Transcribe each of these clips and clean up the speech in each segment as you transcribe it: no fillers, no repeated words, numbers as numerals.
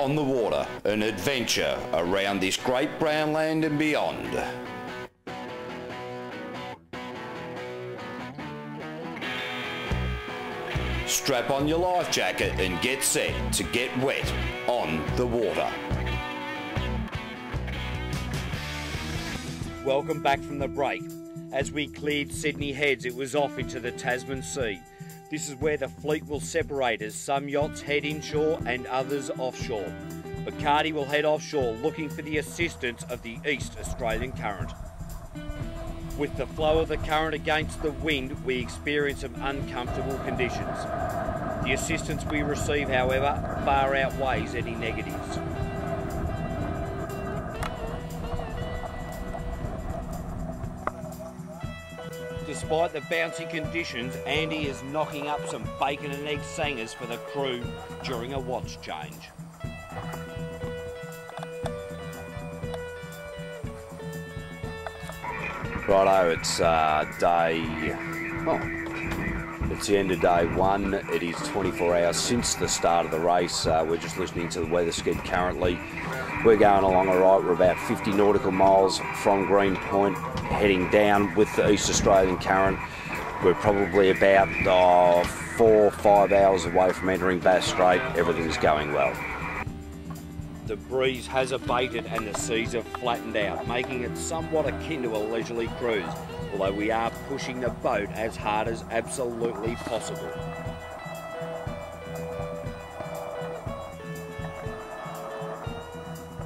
on the water, an adventure around this great brown land and beyond. Strap on your life jacket and get set to get wet on the water. Welcome back from the break. As we cleared Sydney Heads, it was off into the Tasman Sea. This is where the fleet will separate as some yachts head inshore and others offshore. Bacardi will head offshore looking for the assistance of the East Australian current. With the flow of the current against the wind, we experience some uncomfortable conditions. The assistance we receive, however, far outweighs any negatives. Despite the bouncy conditions, Andy is knocking up some bacon and egg sangers for the crew during a watch change. Righto, it's it's the end of day one. It is 24 hours since the start of the race. We're just listening to the weather skid currently. We're going along all right. We're about 50 nautical miles from Green Point, heading down with the East Australian current. We're probably about 4 or 5 hours away from entering Bass Strait. Everything's going well. The breeze has abated and the seas have flattened out, making it somewhat akin to a leisurely cruise, although we are pushing the boat as hard as absolutely possible.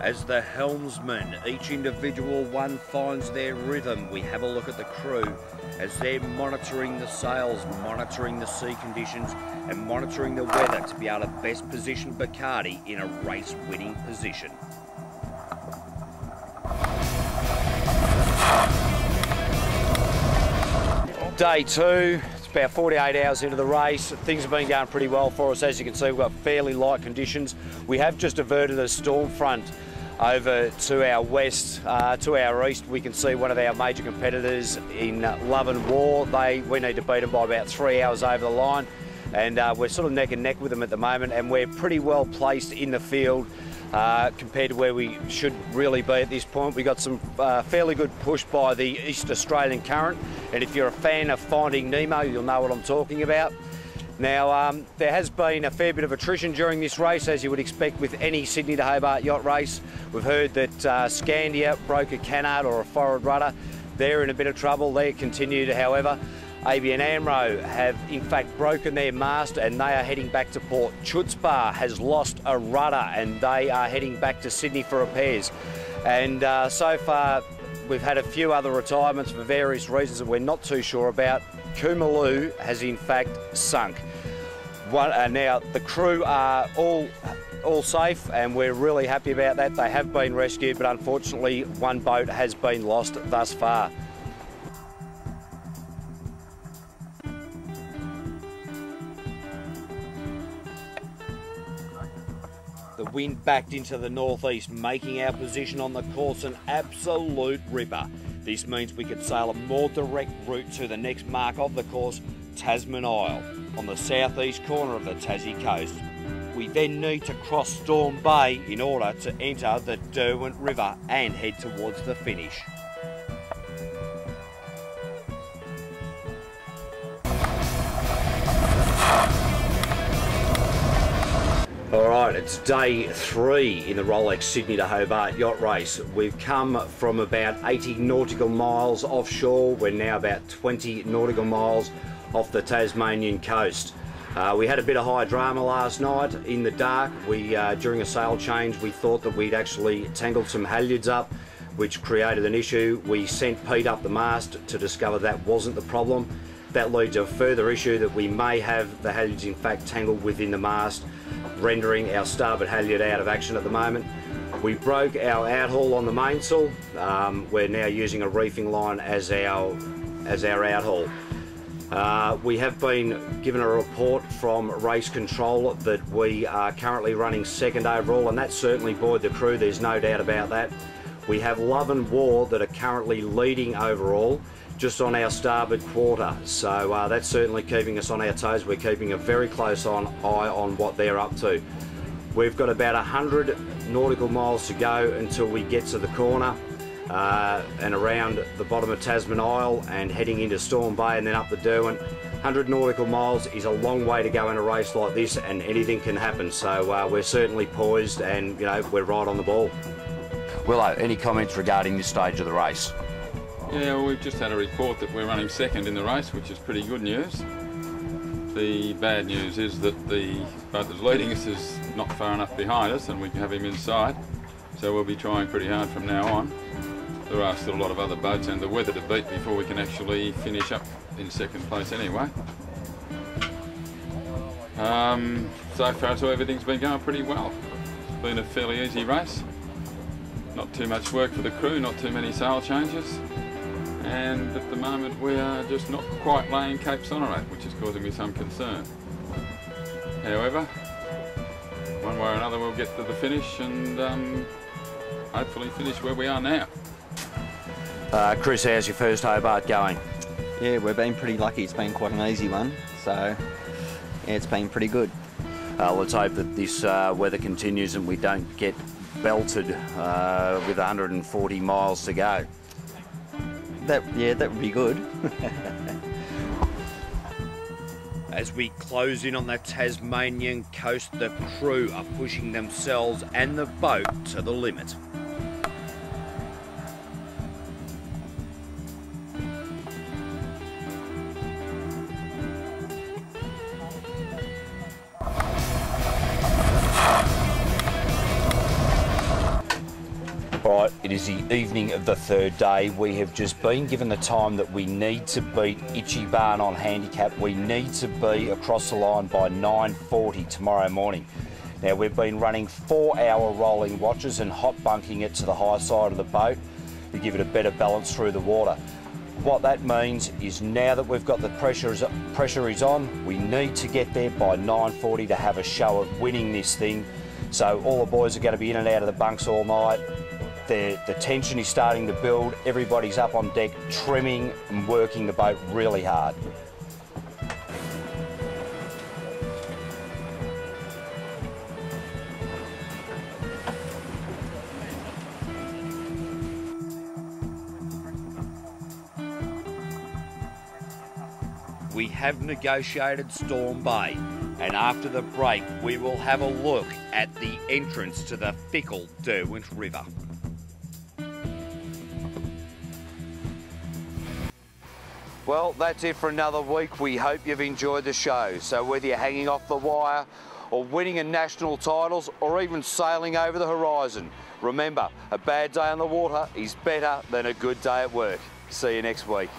As the helmsman, each individual one finds their rhythm, we have a look at the crew as they're monitoring the sails, monitoring the sea conditions and monitoring the weather to be able to best position Bacardi in a race-winning position. Day two, it's about 48 hours into the race. Things have been going pretty well for us. As you can see, we've got fairly light conditions. We have just averted a storm front over to our west, to our east. We can see one of our major competitors in Love and War. We need to beat them by about 3 hours over the line, and we're sort of neck and neck with them at the moment, and we're pretty well placed in the field compared to where we should really be at this point. We got some fairly good push by the East Australian current, and if you're a fan of Finding Nemo, you'll know what I'm talking about. Now, there has been a fair bit of attrition during this race, as you would expect with any Sydney to Hobart yacht race. We've heard that Scandia broke a canard or a forward rudder. They're in a bit of trouble. They continued, however. ABN AMRO have in fact broken their mast and they are heading back to port. Chutzpah has lost a rudder and they are heading back to Sydney for repairs. And so far, we've had a few other retirements for various reasons that we're not too sure about. Coomaloo has in fact sunk. Now the crew are all safe and we're really happy about that. They have been rescued, but unfortunately one boat has been lost thus far. The wind backed into the northeast, making our position on the course an absolute ripper. This means we could sail a more direct route to the next mark of the course, Tasman Isle, on the southeast corner of the Tassie coast. We then need to cross Storm Bay in order to enter the Derwent River and head towards the finish. Alright, it's day 3 in the Rolex Sydney to Hobart Yacht Race. We've come from about 80 nautical miles offshore. We're now about 20 nautical miles off the Tasmanian coast. We had a bit of high drama last night in the dark. During a sail change, we thought that we'd actually tangled some halyards up, which created an issue. We sent Pete up the mast to discover that wasn't the problem. That leads to a further issue that we may have the halyards in fact tangled within the mast, rendering our starboard halyard out of action at the moment. We broke our outhaul on the mainsail. We're now using a reefing line as our outhaul. We have been given a report from race control that we are currently running second overall, and that certainly buoyed the crew, there's no doubt about that. We have Love and War that are currently leading overall, just on our starboard quarter, so that's certainly keeping us on our toes. We're keeping a very close eye on what they're up to. We've got about 100 nautical miles to go until we get to the corner and around the bottom of Tasman Isle and heading into Storm Bay and then up the Derwent. 100 nautical miles is a long way to go in a race like this, and anything can happen. So we're certainly poised, and you know, we're right on the ball. Willow, any comments regarding this stage of the race? Yeah, well, we've just had a report that we're running second in the race, which is pretty good news. The bad news is that the boat that's leading us is not far enough behind us and we can have him inside. So we'll be trying pretty hard from now on. There are still a lot of other boats and the weather to beat before we can actually finish up in second place anyway. So far, so everything's been going pretty well. It's been a fairly easy race. Not too much work for the crew, not too many sail changes. And at the moment we are just not quite laying Cape Sonorate, which is causing me some concern. However, one way or another we'll get to the finish and hopefully finish where we are now. Chris, how's your first Hobart going? Yeah, we've been pretty lucky. It's been quite an easy one, so yeah, it's been pretty good. Let's hope that this weather continues and we don't get belted with 140 miles to go. That would be good. As we close in on the Tasmanian coast, the crew are pushing themselves and the boat to the limit. Right, it is the evening of the third day. We have just been given the time that we need to beat Itchy Barn on handicap. We need to be across the line by 9:40 tomorrow morning. Now, we've been running 4-hour rolling watches and hot bunking it to the high side of the boat to give it a better balance through the water. What that means is now that we've got the pressure is on, we need to get there by 9:40 to have a show of winning this thing. So all the boys are going to be in and out of the bunks all night. The tension is starting to build. Everybody's up on deck, trimming and working the boat really hard. We have negotiated Storm Bay, and after the break we will have a look at the entrance to the fickle Derwent River. Well, that's it for another week. We hope you've enjoyed the show. So whether you're hanging off the wire or winning in national titles or even sailing over the horizon, remember, a bad day on the water is better than a good day at work. See you next week.